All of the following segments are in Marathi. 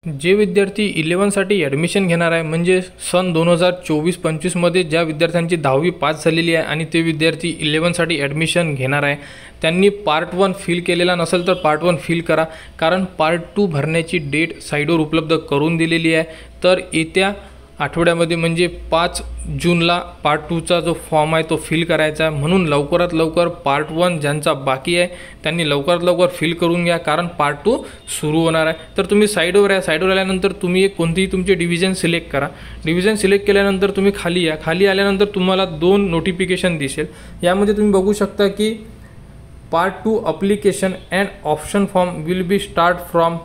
जे विद्यार्थी 11साठी ॲडमिशन घेणार आहे म्हणजे सन 2024-25मध्ये ज्या विद्यार्थ्यांची 10वी पास झालेली आहे आणि ते विद्यार्थी 11साठी ॲडमिशन घेणार आहे त्यांनी पार्ट 1 फिल केलेला नसेल तर पार्ट 1 फिल करा, कारण पार्ट 2 भरण्याची डेट साईडवर उपलब्ध करून दिलेली आहे। तर येत्या आठवड्यामध्ये म्हणजे 5 जूनला पार्ट 2चा जो फॉर्म आहे तो फिल करायचा आहे, म्हणून लवकरात लवकर पार्ट 1 ज्यांचा बाकी आहे त्यांनी लवकरात लवकर फिल करून घ्या, कारण पार्ट 2 सुरू होणार आहे। तर तुम्ही साईडवर या, साईडवर आल्यानंतर तुम्ही एक कोणतीही तुमचे डिव्हिजन सिलेक्ट करा। डिव्हिजन सिलेक्ट केल्यानंतर तुम्ही खाली या, खाली आल्यानंतर तुम्हाला 2 नोटिफिकेशन दिसेल। यामध्ये तुम्ही बघू शकता की part 2 application and option form will be start from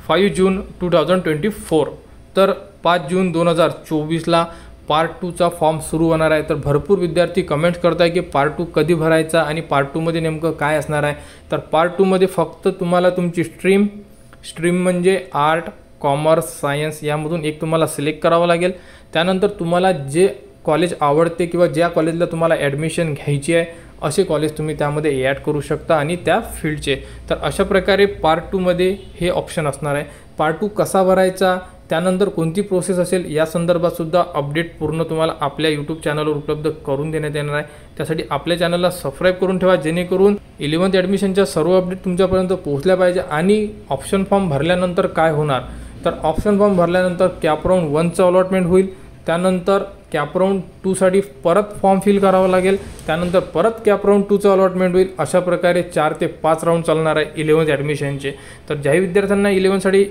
5 जून 2024। तर 5 जून 2024ला पार्ट 2चा फॉर्म सुरू होणार आहे। तर भरपूर विद्यार्थी कमेंट्स करताय की पार्ट 2 कधी भरायचा आणि पार्ट 2 मध्ये नेमकं काय असणार आहे। तर पार्ट 2 मध्ये फक्त तुम्हाला तुमची स्ट्रीम म्हणजे आर्ट, कॉमर्स, सायन्स यामधून एक तुम्हाला सिलेक्ट करावं लागेल। त्यानंतर तुम्हाला जे कॉलेज आवडते किंवा ज्या कॉलेजला तुम्हाला ॲडमिशन घ्यायची आहे असे कॉलेज तुम्ही त्यामध्ये ॲड करू शकता आणि त्या फील्डचे। तर अशा प्रकारे पार्ट 2 मध्ये हे ऑप्शन असणार आहे। पार्ट 2 कसा भरायचा, त्यानंतर कोणती प्रोसेस असेल या संदर्भात सुद्धा अपडेट पूर्ण तुम्हाला आपल्या यूट्यूब चॅनलवर उपलब्ध करून देण्यात येणार आहे। त्यासाठी आपल्या चॅनलला सबस्क्राईब करून ठेवा, जेणेकरून 11th ॲडमिशनच्या सर्व अपडेट तुमच्यापर्यंत पोहोचल्या पाहिजे। आणि ऑप्शन फॉर्म भरल्यानंतर काय होणार, तर ऑप्शन फॉर्म भरल्यानंतर कॅप राऊंड 1चं अलॉटमेंट होईल, त्यानंतर कॅप राऊंड 2साठी परत फॉर्म फिल करावा लागेल, त्यानंतर परत कॅप राऊंड 2चं अलॉटमेंट होईल। अशा प्रकारे 4 ते 5 राऊंड चालणार आहे 11th ॲडमिशनचे। तर ज्याही विद्यार्थ्यांना 11साठी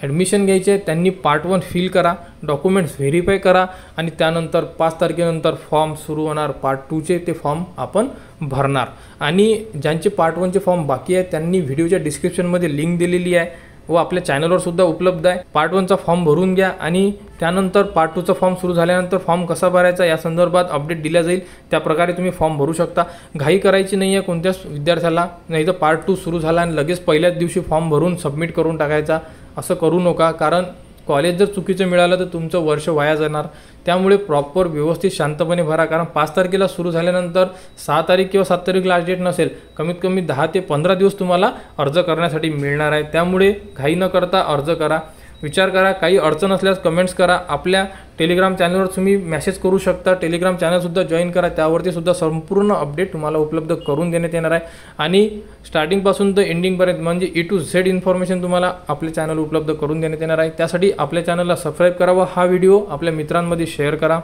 ॲडमिशन घ्यायचे आहे त्यांनी पार्ट 1 फिल करा, डॉक्युमेंट्स व्हेरीफाय करा आणि त्यानंतर 5 तारखेनंतर फॉर्म सुरू होणार पार्ट 2चे, ते फॉर्म आपण भरणार। आणि ज्यांचे पार्ट 1चे फॉर्म बाकी आहेत त्यांनी व्हिडिओच्या डिस्क्रिप्शनमध्ये लिंक दिलेली आहे व आपल्या चॅनलवर सुद्धा उपलब्ध आहे। पार्ट 1चा फॉर्म भरून घ्या आणि त्यानंतर पार्ट 2चा फॉर्म सुरू झाल्यानंतर फॉर्म कसा भरायचा या संदर्भात अपडेट दिल्या जाईल, त्या प्रकारे तुम्ही फॉर्म भरू शकता। घाई करायची नाही आहे कोणत्याच विद्यार्थ्याला, नाही तर पार्ट 2 सुरू झाला आणि लगेच पहिल्याच दिवशी फॉर्म भरून सबमिट करून टाकायचा, असं करू नका। कारण कॉलेज जर चुकीचं मिळालं तर तुमचं वर्ष वाया जाणार। त्यामुळे प्रॉपर व्यवस्थित शांतपणे भरा, कारण 5 तारखेला सुरू झाल्यानंतर 6 तारीख किंवा 7 तारीख लास्ट डेट नसेल, कमीत कमी 10 ते 15 दिवस तुम्हाला अर्ज करण्यासाठी मिळणार आहे। त्यामुळे घाई न करता अर्ज करा, विचार करा। काही अडचण असल्यास कमेंट्स करा, आपल्या टेलिग्राम चॅनलवर तुम्ही मेसेज करू शकता। टेलिग्राम चॅनलसुद्धा जॉईन करा, त्यावरती सुद्धा संपूर्ण अपडेट तुम्हाला उपलब्ध करून देण्यात येणार आहे। आणि स्टार्टिंगपासून तर एंडिंगपर्यंत म्हणजे A to Z इन्फॉर्मेशन तुम्हाला आपल्या चॅनल उपलब्ध करून देण्यात येणार आहे। त्यासाठी आपल्या चॅनलला सबस्क्राईब करा व हा व्हिडिओ आपल्या मित्रांमध्ये शेअर करा।